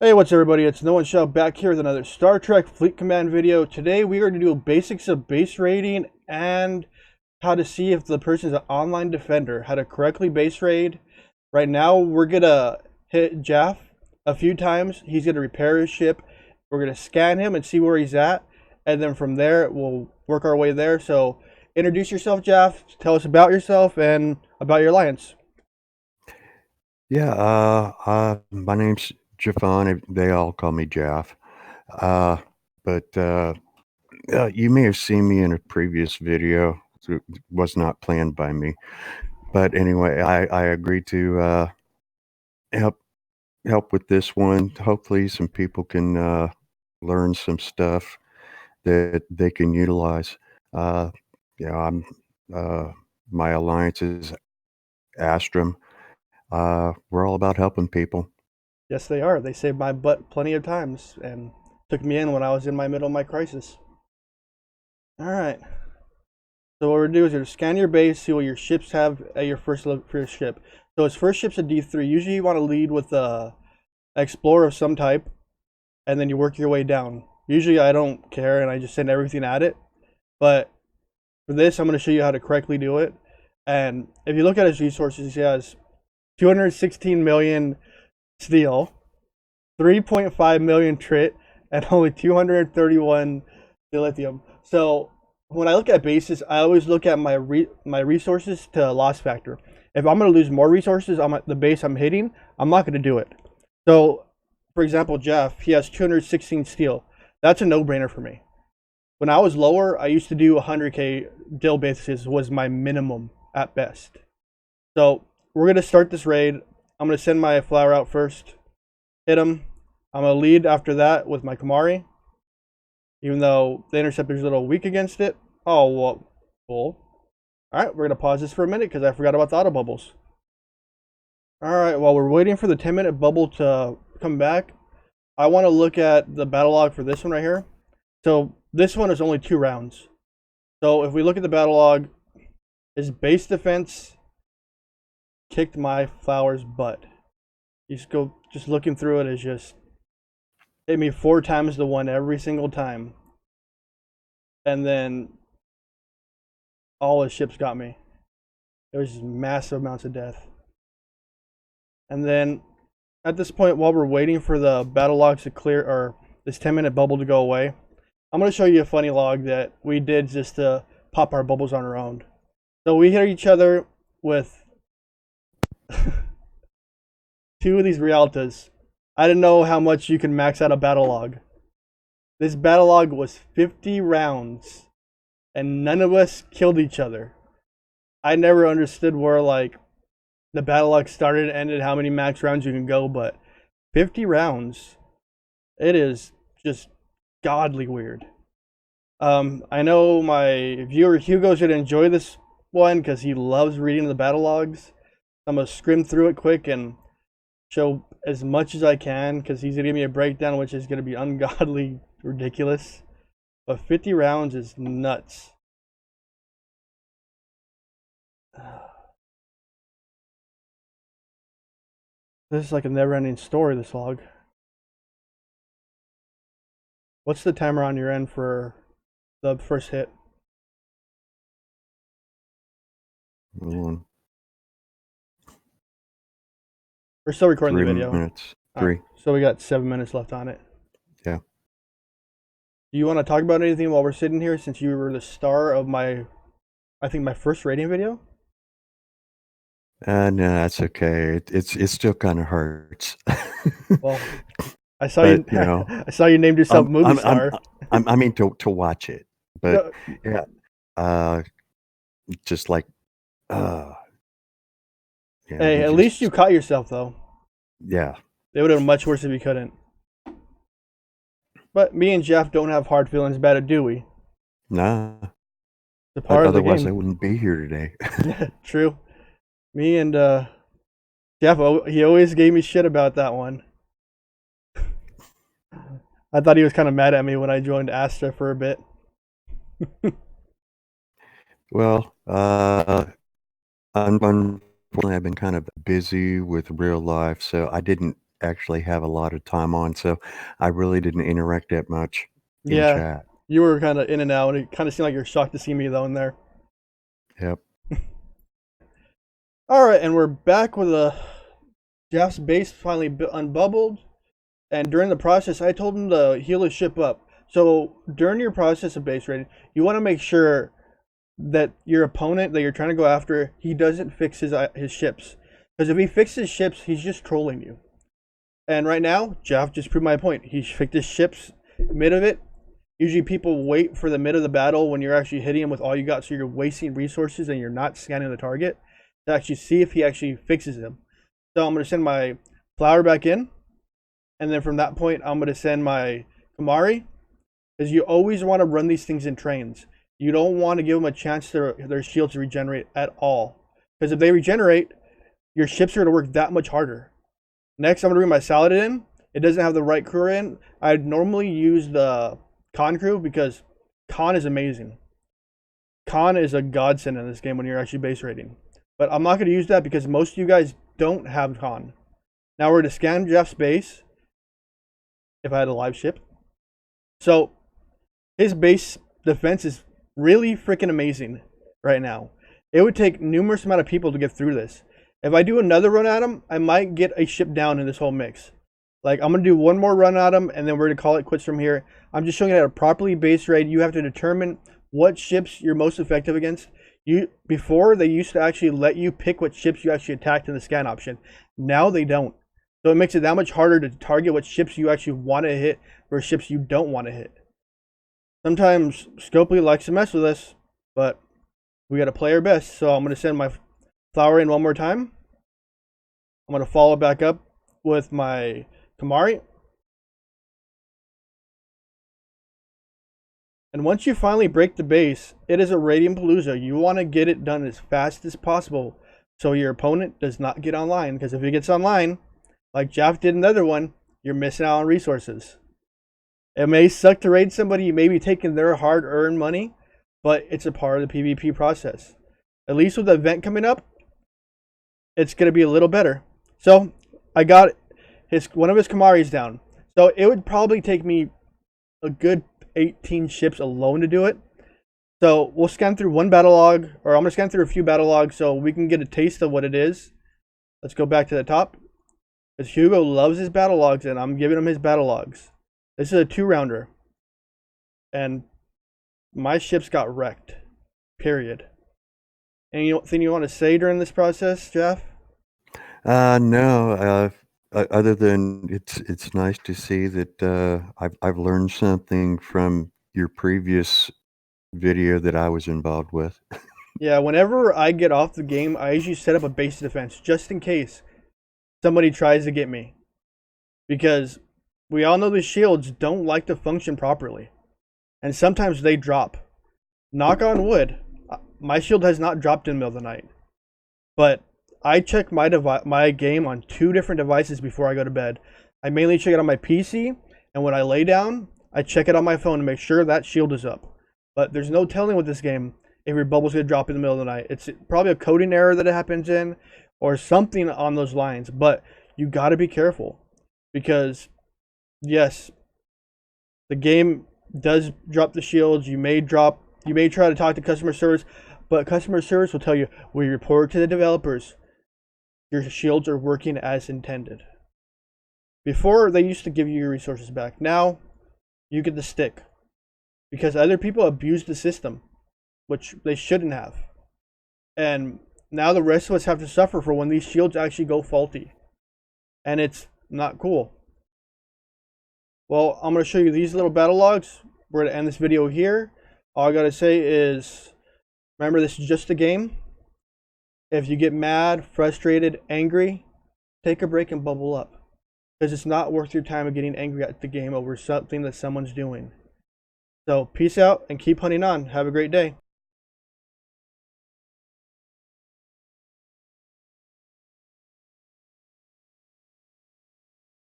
Hey, what's everybody? It's No One Shell back here with another Star Trek Fleet Command video. Today we are going to do basics of base raiding and how to see if the person is an online defender, how to correctly base raid. Right now we're going to hit Jaff a few times. He's going to repair his ship. We're going to scan him and see where he's at. And then from there we'll work our way there. So introduce yourself, Jaff. Tell us about yourself and about your alliance. Yeah, my name's Jafon. They all call me Jaff. Uh, but you may have seen me in a previous video. It was not planned by me. But anyway, I agreed to help help with this one. Hopefully, some people can learn some stuff that they can utilize. Uh, I'm uh, my alliance is Astrum. We're all about helping people. Yes, they are. They saved my butt plenty of times and took me in when I was in my middle of my crisis. All right. So what we're gonna do is you're gonna scan your base, see what your ships have at your first look for your ship. So his first ship's a D3. Usually you want to lead with a explorer of some type, and then you work your way down. Usually I don't care and I just send everything at it. But for this, I'm gonna show you how to correctly do it. And if you look at his resources, he has 216 million steel, 3.5 million trit, and only 231 lithium. So when I look at bases, I always look at my resources to loss factor. If I'm going to lose more resources on the base I'm hitting, I'm not going to do it. So, for example, Jeff, he has 216 steel. That's a no-brainer for me. When I was lower, I used to do 100k dill bases was my minimum at best. So we're going to start this raid. I'm going to send my flower out first, hit him. I'm going to lead after that with my Kamari, even though the interceptor's a little weak against it. Oh, well, cool. All right, we're going to pause this for a minute because I forgot about the auto bubbles. All right, while we're waiting for the 10-minute bubble to come back, I want to look at the battle log for this one right here. So this one is only 2 rounds. So if we look at the battle log, his base defense kicked my flower's butt. Just looking through it is just hit me 4 times the one every single time. And then all his ships got me. There was just massive amounts of death. And then at this point, while we're waiting for the battle logs to clear, or this 10-minute bubble to go away, I'm going to show you a funny log that we did just to pop our bubbles on our own. So we hit each other with 2 of these Rialtas. I didn't know how much you can max out a battle log. This battle log was 50 rounds, and none of us killed each other. I never understood where like the battle log started and ended, how many max rounds you can go, but 50 rounds, it is just godly weird. I know my viewer Hugo should enjoy this one because he loves reading the battle logs. I'm gonna scrim through it quick and show as much as I can because he's gonna give me a breakdown, which is gonna be ungodly ridiculous. But 50 rounds is nuts. This is like a never-ending story. This log. What's the timer on your end for the first hit? Mm, We're still recording the Three video. minutes. All right, Three. so we got 7 minutes left on it. Yeah. Do you want to talk about anything while we're sitting here, since you were the star of I think my first rating video? No, that's okay. It still kind of hurts. Well, I saw But you. I saw you named yourself I'm, movie I'm, I'm, star. I mean to watch it. But No, yeah, uh, just like, uh, hey, you at least you just, caught yourself though. yeah, It would have been much worse if you couldn't. But me and Jeff don't have hard feelings about it, do we? nah. It's a part of the Otherwise, I game. wouldn't be here today. True. Me and Jeff, he always gave me shit about that one. I thought he was kind of mad at me when I joined Astra for a bit. Well, unfortunately, I've been kind of busy with real life, so I didn't actually have a lot of time on, so I really didn't interact that much in Yeah, chat. you were kind of in and out, and it kind of seemed like you're shocked to see me though in there. Yep. All right, and we're back with Jeff's base finally unbubbled. And during the process, I told him to heal his ship up. So during your process of base raiding, you want to make sure that your opponent that you're trying to go after, he doesn't fix his ships. Because if he fixes ships, he's just trolling you. And right now, Jeff just proved my point. He fixed his ships mid of it. Usually people wait for the mid of the battle when you're actually hitting him with all you got, so you're wasting resources and you're not scanning the target to actually see if he actually fixes them. So I'm going to send my flower back in. And then from that point, I'm going to send my Kimahri. Because you always want to run these things in trains. You don't want to give them a chance to their shields to regenerate at all. Because if they regenerate, your ships are going to work that much harder. Next, I'm going to bring my Saladin in. It doesn't have the right crew in. I'd normally use the Khan crew because Khan is amazing. Khan is a godsend in this game when you're actually base raiding. But I'm not going to use that because most of you guys don't have Khan. Now we're going to scan Jeff's base. If I had a live ship. So his base defense is really freaking amazing right now. It would take numerous amount of people to get through this. If I do another run at him, I might get a ship down in this whole mix. Like, I'm going to do one more run at him, and then we're going to call it quits from here. I'm just showing you how to properly base raid. You have to determine what ships you're most effective against. Before, they used to actually let you pick what ships you actually attacked in the scan option. Now they don't. So it makes it that much harder to target what ships you actually want to hit versus ships you don't want to hit. Sometimes Scopely likes to mess with us, but we got to play our best. So I'm going to send my flower in one more time. I'm going to follow back up with my Kimahri. And once you finally break the base, it is a Radiant Palooza. You want to get it done as fast as possible so your opponent does not get online. Because if he gets online, like Jeff did another one, you're missing out on resources. It may suck to raid somebody, you may be taking their hard-earned money, but it's a part of the PvP process. At least with the event coming up, it's going to be a little better. So, I got one of his Kimahris down. So, it would probably take me a good 18 ships alone to do it. So, we'll scan through one battle log, or I'm going to scan through a few battle logs so we can get a taste of what it is. Let's go back to the top. Because Hugo loves his battle logs, and I'm giving him his battle logs. This is a 2-rounder. And my ships got wrecked. Period. Anything you want to say during this process, Jeff? No. Other than it's nice to see that I've learned something from your previous video that I was involved with. Yeah, whenever I get off the game, I usually set up a base defense just in case somebody tries to get me. Because we all know the shields don't like to function properly. And sometimes they drop. Knock on wood, my shield has not dropped in the middle of the night. But I check my game on 2 different devices before I go to bed. I mainly check it on my PC, and when I lay down, I check it on my phone to make sure that shield is up. But there's no telling with this game if your bubble's going to drop in the middle of the night. It's probably a coding error that it happens in, or something on those lines. But you got to be careful. Because, yes, the game does drop the shields. You may try to talk to customer service, but customer service will tell you, we report to the developers, your shields are working as intended. Before, they used to give you your resources back. Now, you get the stick. Because other people abuse the system, which they shouldn't have. And now the rest of us have to suffer for when these shields actually go faulty. And it's not cool. Well, I'm going to show you these little battle logs. We're going to end this video here. All I got to say is, remember, this is just a game. If you get mad, frustrated, angry, take a break and bubble up. Because it's not worth your time of getting angry at the game over something that someone's doing. So, peace out and keep hunting on. Have a great day.